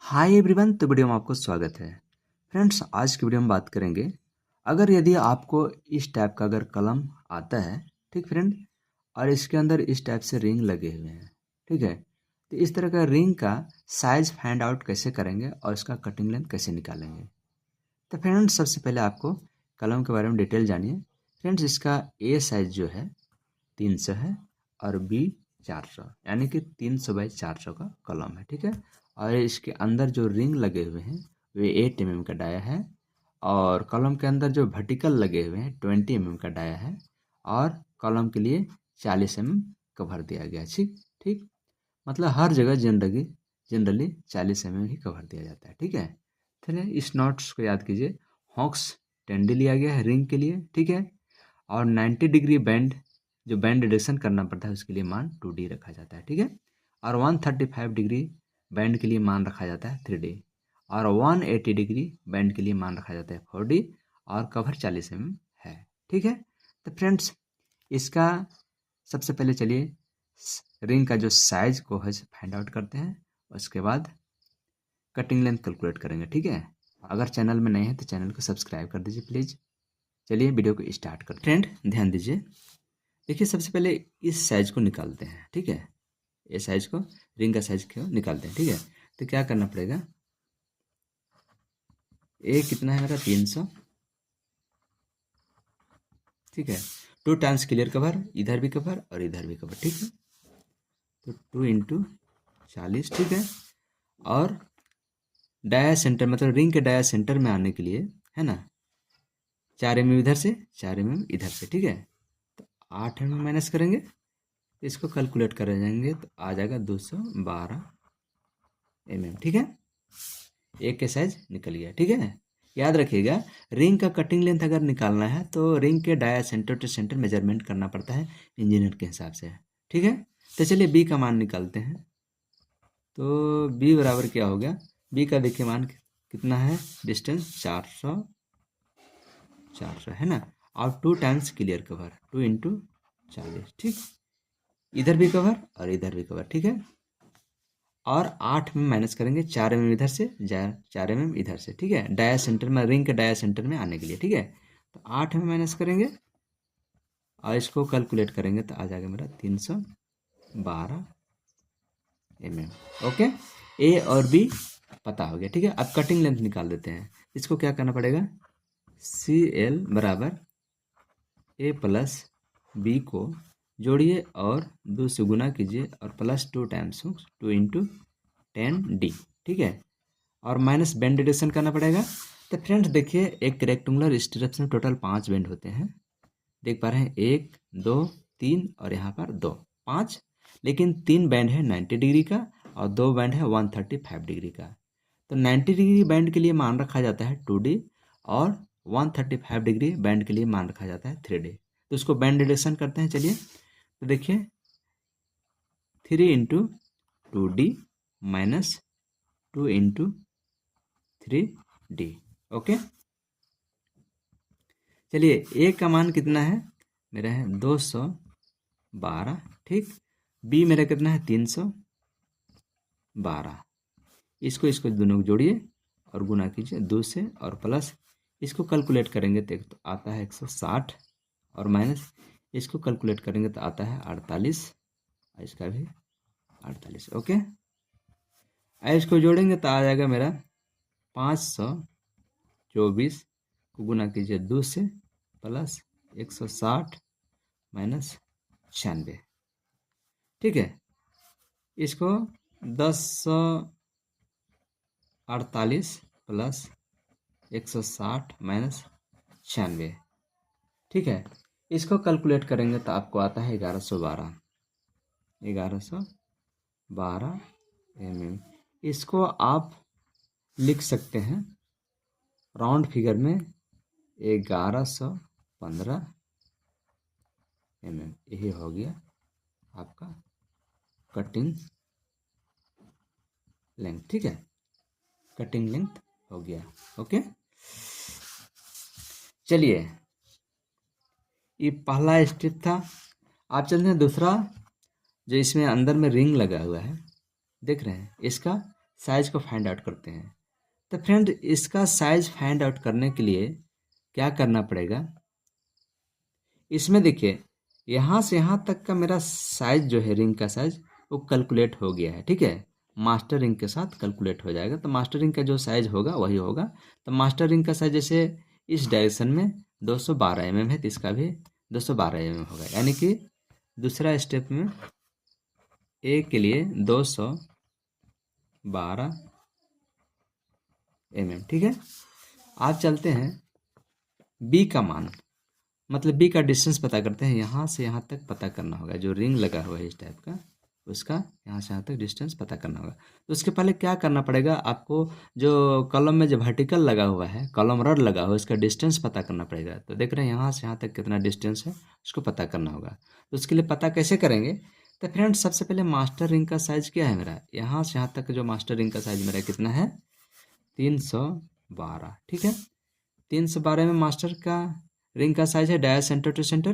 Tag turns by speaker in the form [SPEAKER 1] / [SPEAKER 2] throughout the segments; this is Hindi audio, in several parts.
[SPEAKER 1] हाय एवरीवन, तो वीडियो में आपको स्वागत है। फ्रेंड्स, आज की वीडियो में बात करेंगे, अगर यदि आपको इस टाइप का अगर कलम आता है, ठीक फ्रेंड, और इसके अंदर इस टाइप से रिंग लगे हुए हैं, ठीक है, तो इस तरह का रिंग का साइज फाइंड आउट कैसे करेंगे और इसका कटिंग लेंथ कैसे निकालेंगे। तो फ्रेंड्स, सबसे पहले आपको कलम के बारे में डिटेल जानिए। फ्रेंड्स, इसका ए साइज जो है 300 है और बी 400, यानी कि 300 बाई 400 का कलम है, ठीक है। और इसके अंदर जो रिंग लगे हुए हैं वे 8 mm का डाया है, और कलम के अंदर जो वर्टिकल लगे हुए हैं 20 mm का डाया है, और कलम के लिए 40 mm कवर दिया गया। ठीक ठीक, मतलब हर जगह जनरली 40 mm ही कवर दिया जाता है, ठीक है। फिर इस नोट्स को याद कीजिए। हॉक्स 10D लिया गया है रिंग के लिए, ठीक है। और 90 डिग्री बैंड, जो बैंड रिडक्शन करना पड़ता है उसके लिए मान 2D रखा जाता है, ठीक है। और 135 डिग्री बैंड के लिए मान रखा जाता है 3D, और 180 डिग्री बैंड के लिए मान रखा जाता है 4D, और कवर 40 mm है, ठीक है। तो फ्रेंड्स, इसका सबसे पहले चलिए रिंग का जो साइज को है फाइंड आउट करते हैं, उसके बाद कटिंग लेंथ कैलकुलेट करेंगे, ठीक है। अगर चैनल में नए हैं तो चैनल को सब्सक्राइब कर दीजिए प्लीज़। चलिए वीडियो को स्टार्ट करते हैं। फ्रेंड, ध्यान दीजिए। देखिए, सबसे पहले इस साइज को निकालते हैं, ठीक है। ये साइज को, रिंग का साइज को निकालते हैं, ठीक है। तो क्या करना पड़ेगा, ए कितना है मेरा 300, ठीक है। 2 टाइम्स क्लियर कवर, इधर भी कवर और इधर भी कवर, ठीक है। तो 2 इंटू 40, ठीक है। और डाया सेंटर, मतलब रिंग के डाया सेंटर में आने के लिए, है ना, 4 mm इधर से, 4 mm इधर से, ठीक है। तो 8 mm माइनस करेंगे, इसको कैलकुलेट कर जाएंगे तो आ जाएगा 212 mm, ठीक है। एक के साइज निकल गया, ठीक है। याद रखिएगा, रिंग का कटिंग लेंथ अगर निकालना है तो रिंग के dia centre to centre measurement करना पड़ता है इंजीनियर के हिसाब से, ठीक है। तो चलिए बी का मान निकालते हैं। तो बी बराबर क्या हो गया, बी का देखिए मान कितना है, डिस्टेंस 400 है ना। और 2 टाइम्स क्लियर कवर, 2 इंटू 40, ठीक। इधर भी कवर और इधर भी कवर, ठीक है। और 8 में माइनस करेंगे, 4 mm इधर से, 4 mm इधर से, ठीक है। डाया सेंटर में, रिंग के डाया सेंटर में आने के लिए, ठीक है। तो 8 में माइनस करेंगे और इसको कैलकुलेट करेंगे तो आ जाएगा मेरा 312 mm, ओके। ए और बी पता हो गया, ठीक है। अब कटिंग लेंथ निकाल देते हैं। इसको क्या करना पड़ेगा, सी एल बराबर ए प्लस बी को जोड़िए और 2 से गुना कीजिए और प्लस 2 टाइम्स 2 इंटू 10D, ठीक है। और माइनस बेंड डिडक्शन करना पड़ेगा। तो फ्रेंड्स देखिए, एक रेक्टेंगुलर स्ट्रिप्स में टोटल 5 बेंड होते हैं, देख पा रहे हैं, 1 2 3 और यहाँ पर 2, 5। लेकिन 3 बैंड है 90 डिग्री का और 2 बैंड है 135 डिग्री का। तो 90 डिग्री बैंड के लिए मान रखा जाता है 2D, और 135 डिग्री बैंड के लिए मान रखा जाता है 3D। तो उसको बैंड डिडक्शन करते हैं, चलिए। तो देखिए 3 into 2D minus 2 into 3D, okay. चलिए, ए का मान कितना है, मेरा है 212, ठीक। बी मेरा कितना है 312। इसको दोनों को जोड़िए और गुना कीजिए 2 से, और प्लस इसको कैलकुलेट करेंगे तो आता है 160, और माइनस इसको कैलकुलेट करेंगे तो आता है 48, और इसका भी 48, ओके। इसको जोड़ेंगे तो आ जाएगा मेरा 524 को गुना कीजिए 2 से, प्लस 160 माइनस 96, ठीक है। इसको 1048 प्लस 160 माइनस 96, ठीक है। इसको कैलकुलेट करेंगे तो आपको आता है 1112 mm। इसको आप लिख सकते हैं राउंड फिगर में 1115 mm। यही हो गया आपका कटिंग लेंथ, ठीक है। कटिंग लेंथ हो गया, ओके। चलिए, ये पहला स्टेप था। आप चलते हैं दूसरा, जो इसमें अंदर में रिंग लगा हुआ है, देख रहे हैं, इसका साइज को फाइंड आउट करते हैं। तो फ्रेंड इसका साइज फाइंड आउट करने के लिए क्या करना पड़ेगा, इसमें देखिए यहाँ से यहाँ तक का मेरा साइज जो है रिंग का साइज वो कैलकुलेट हो गया है, ठीक है। मास्टर रिंग के साथ कैलकुलेट हो जाएगा, तो मास्टर रिंग का जो साइज होगा वही होगा। तो मास्टर रिंग का साइज जैसे इस डायरेक्शन में 212 mm है, तो इसका भी 212 mm होगा, यानी कि दूसरा स्टेप में ए के लिए 212 mm, ठीक है। आप चलते हैं बी का मान, मतलब बी का डिस्टेंस पता करते हैं। यहाँ से यहाँ तक पता करना होगा, जो रिंग लगा हुआ है इस टाइप का, उसका यहाँ से यहाँ तक डिस्टेंस पता करना होगा। तो उसके पहले क्या करना पड़ेगा आपको, जो कॉलम में जो वर्टिकल लगा हुआ है, कॉलम रड लगा हुआ है, उसका डिस्टेंस पता करना पड़ेगा। तो देख रहे हैं यहाँ से यहाँ तक कितना डिस्टेंस है, उसको पता करना होगा। तो उसके लिए पता कैसे करेंगे, तो फ्रेंड्स सबसे पहले मास्टर रिंग का साइज क्या है मेरा, यहाँ से यहाँ तक जो मास्टर रिंग का साइज मेरा कितना है 312, ठीक है। 312 में मास्टर का रिंग का साइज है डाया सेंटर टू सेंटर।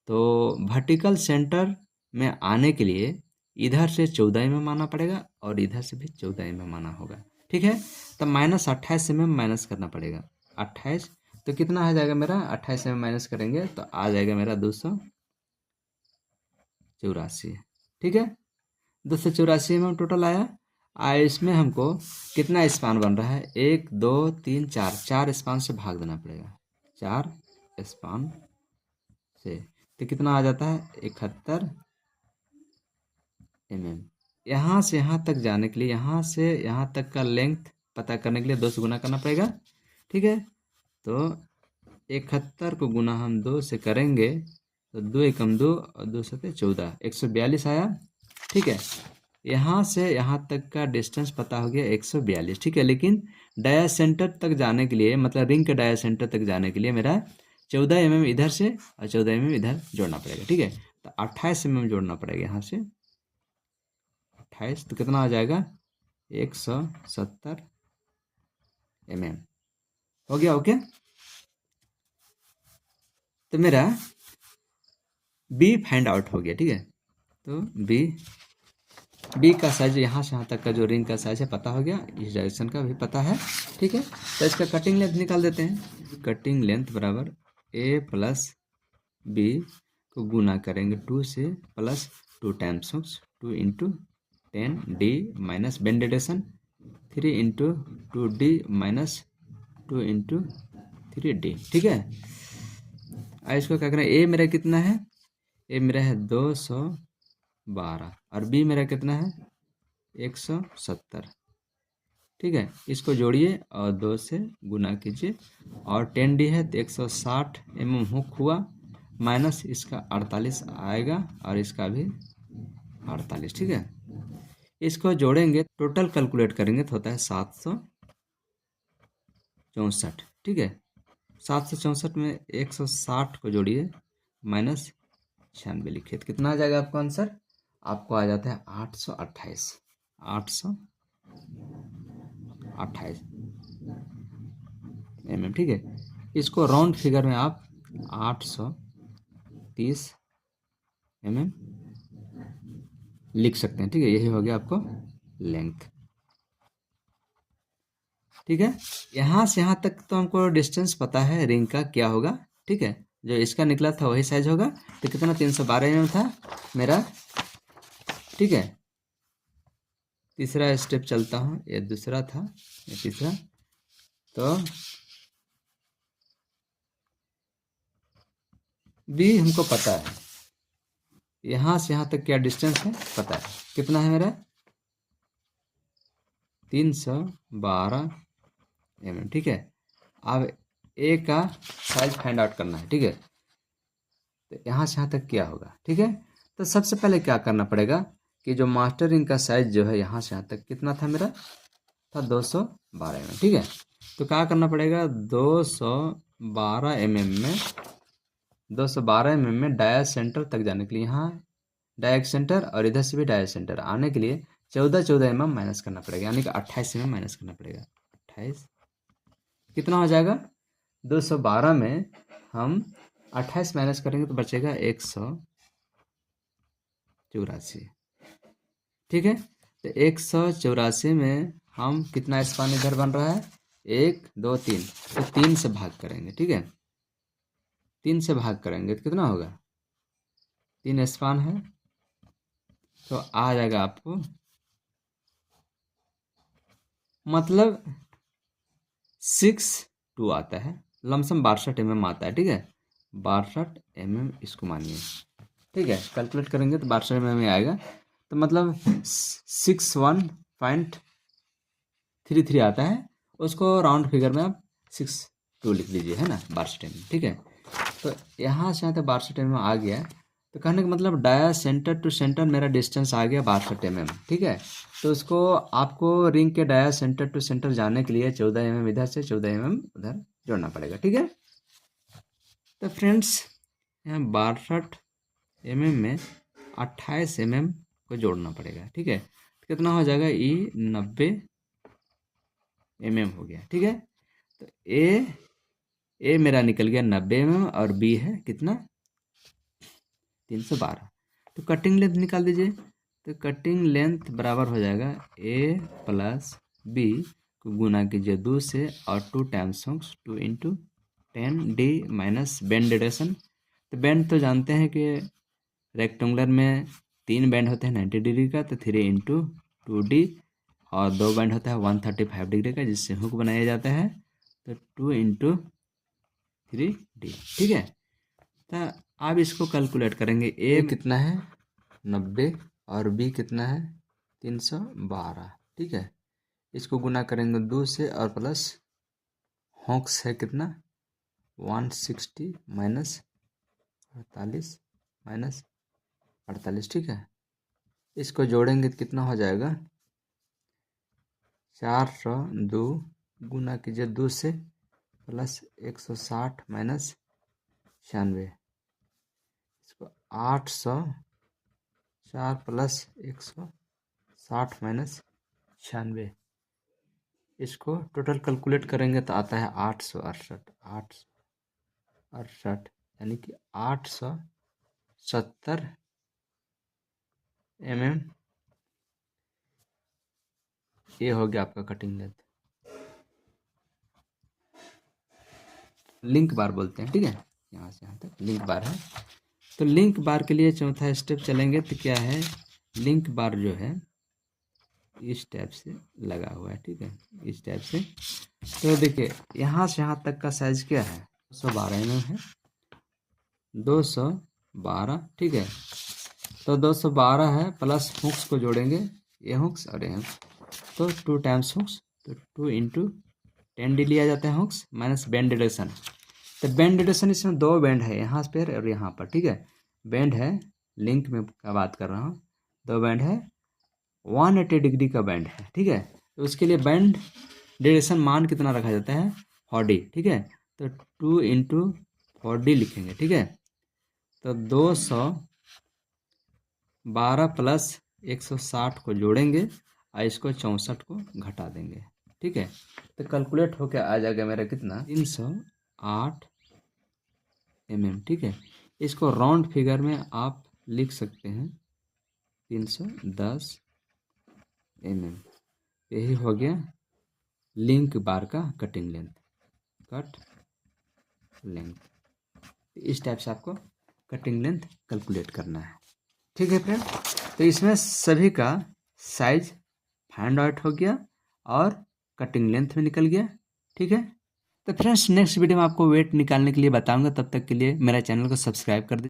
[SPEAKER 1] तो वर्टिकल सेंटर में आने के लिए इधर से 14 mm माना पड़ेगा और इधर से भी 14 mm माना होगा, ठीक है। तो -28 mm माइनस करना पड़ेगा। 28 तो कितना आ जाएगा मेरा, 28 mm माइनस करेंगे तो आ जाएगा मेरा 284, ठीक है। 284 mm टोटल आया। इसमें हमको कितना स्पान बन रहा है, 1 2 3 4, 4 स्पान से भाग देना पड़ेगा, 4 स्पान से। तो कितना आ जाता है 71 mm। यहाँ से यहाँ तक जाने के लिए, यहाँ से यहाँ तक का लेंथ पता करने के लिए 2 से गुना करना पड़ेगा, ठीक है। तो 71 को गुना हम 2 से करेंगे तो 2 एकम 2 और 2 सते 14, 142 आया, ठीक है। यहाँ से यहाँ तक का डिस्टेंस पता हो गया 142, ठीक है। लेकिन डाया सेंटर तक जाने के लिए, मतलब रिंग के डाया सेंटर तक जाने के लिए मेरा 14 mm इधर से और 14 mm इधर जोड़ना पड़ेगा, ठीक है। तो 28 mm जोड़ना पड़ेगा यहाँ से, 28 तो कितना आ जाएगा 170 mm हो गया, ओके। तो मेरा बी फाइंड आउट हो गया, ठीक है। तो बी का साइज यहाँ से यहाँ तक का जो रिंग का साइज है पता हो गया, इस डायरेक्शन का भी पता है, ठीक है। तो इसका कटिंग लेंथ निकाल देते हैं। कटिंग लेंथ बराबर ए प्लस बी को गुना करेंगे 2 से, plus 2 times 2 into 10 D minus bend radiation 3 into 2 D minus 2 into 3 D, ठीक है। इसको क्या करें, ए मेरा कितना है, ए मेरा है 212 और बी मेरा कितना है 170, ठीक है। इसको जोड़िए और 2 से गुना कीजिए और 10 डी है तो 160 mm हुक हुआ, माइनस इसका 48 आएगा और इसका भी 48, ठीक है। इसको जोड़ेंगे, टोटल कैलकुलेट करेंगे तो होता है 764, ठीक है। 764 में 160 को जोड़िए माइनस 96 लिखिए तो कितना आ जाएगा आपका आंसर, आपको आ जाता है 828, 828 mm, ठीक है। इसको राउंड फिगर में आप 830 mm लिख सकते हैं, ठीक है। यही हो गया आपको लेंथ, ठीक है। यहाँ से यहाँ तक तो हमको डिस्टेंस पता है रिंग का क्या होगा, ठीक है। जो इसका निकला था वही साइज होगा। तो कितना 312 mm था मेरा, ठीक है। तीसरा स्टेप चलता हूँ, ये दूसरा था, ये तीसरा। तो बी हमको पता है, यहाँ से यहाँ तक क्या डिस्टेंस है पता है, कितना है मेरा 312 mm, ठीक है। अब ए का साइज फाइंड आउट करना है, ठीक है। तो यहाँ से यहाँ तक क्या होगा, ठीक है। तो सबसे पहले क्या करना पड़ेगा कि जो मास्टर रिंग का साइज जो है यहाँ से यहाँ तक कितना था मेरा, था 212 mm, ठीक है। तो क्या करना पड़ेगा 212 mm में 212 mm में डाया सेंटर तक जाने के लिए, यहाँ डाया सेंटर और इधर से भी डाया सेंटर आने के लिए 14 mm माइनस करना पड़ेगा, यानी कि 28 mm माइनस करना पड़ेगा। 28 कितना हो जाएगा, 212 में हम 28 माइनस करेंगे तो बचेगा 184, ठीक है। तो 184 में हम कितना स्पान इधर बन रहा है 1 2 3, तो 3 से भाग करेंगे, ठीक है। 3 से भाग करेंगे तो कितना होगा, 3 स्पान है तो आ जाएगा आपको मतलब 62 आता है, लमसम 62 आता है, ठीक है। 62 इसको मानिए, ठीक है। कैलकुलेट करेंगे तो 62 आएगा, तो मतलब 61.33 आता है। उसको राउंड फिगर में आप 62 लिख लीजिए, है ना, 62, ठीक है। तो यहाँ से यहाँ तक 62 आ गया, तो कहने का मतलब डाया सेंटर टू सेंटर मेरा डिस्टेंस आ गया 62 ठीक है। तो उसको आपको रिंग के डाया सेंटर टू सेंटर जाने के लिए 14 इधर से 14 उधर जोड़ना पड़ेगा, ठीक है। तो फ्रेंड्स यहाँ 62 में 28 को जोड़ना पड़ेगा, ठीक है। तो कितना हो जाएगा, 90 हो गया, ठीक है। तो ए मेरा निकल गया 90 और बी है कितना 312। तो कटिंग लेंथ निकाल दीजिए, तो कटिंग लेंथ बराबर हो जाएगा ए प्लस बी को गुना कीजिए 2 से और 2 times 2 into 10d minus bend deduction. तो बेंड तो जानते हैं कि रेक्टेंगुलर में 3 बेंड होते हैं 90 डिग्री का, तो 3 इंटू 2d और 2 बेंड होता है 135 डिग्री का, जिससे हुक बनाया जाता है, तो 2 इंटू 3d, ठीक है। तो आप इसको कैलकुलेट करेंगे, ए कितना है 90 और बी कितना है 312, ठीक है। इसको गुना करेंगे 2 से और प्लस हॉक्स है कितना 160 माइनस 48 माइनस 48, ठीक है। इसको जोड़ेंगे तो कितना हो जाएगा 402 गुना कीजिए 2 से प्लस 160 माइनस 96, इसको 804 प्लस 160 माइनस 96, इसको टोटल कैलकुलेट करेंगे तो आता है 868 यानी कि 870 ये हो गया आपका कटिंग लेंथ। लिंक बार बोलते हैं, ठीक है। यहाँ से यहाँ तक लिंक बार है। तो लिंक बार के लिए चौथा स्टेप चलेंगे तो क्या है, लिंक बार जो है इस टाइप से लगा हुआ है, ठीक है, इस टाइप से। तो देखिए यहाँ से यहाँ तक का साइज क्या है 212 है, 212, ठीक है। तो 212 है प्लस हुक्स को जोड़ेंगे, ये हुक्स और ये हुक्स, तो 2 टाइम्स हुक्स, तो 2 इंटू 10d लिया जाता है हुक्स माइनस बेंड डिडक्शन। तो बेंड डिडक्शन इसमें 2 बेंड है, यहाँ पर और यहाँ पर, ठीक है। बेंड है लिंक में का बात कर रहा हूँ, 2 बेंड है 180 डिग्री का बेंड है, ठीक है। तो उसके लिए बेंड डिडक्शन मान कितना रखा जाता है 40, ठीक है। तो 2 इंटू 40 लिखेंगे, ठीक है। तो 212 प्लस 160 को जोड़ेंगे और इसको 64 को घटा देंगे, ठीक है। तो कैलकुलेट होकर आ जाएगा मेरा कितना 308 ठीक है। इसको राउंड फिगर में आप लिख सकते हैं 310 यही हो गया लिंक बार का कटिंग लेंथ, कट लेंथ। इस टाइप से आपको कटिंग लेंथ कैलकुलेट करना है, ठीक है फ्रेंड। तो इसमें सभी का साइज फाइंड आउट हो गया और कटिंग लेंथ में निकल गया, ठीक है। तो फ्रेंड्स नेक्स्ट वीडियो में आपको वेट निकालने के लिए बताऊंगा, तब तक के लिए मेरा चैनल को सब्सक्राइब कर दीजिए।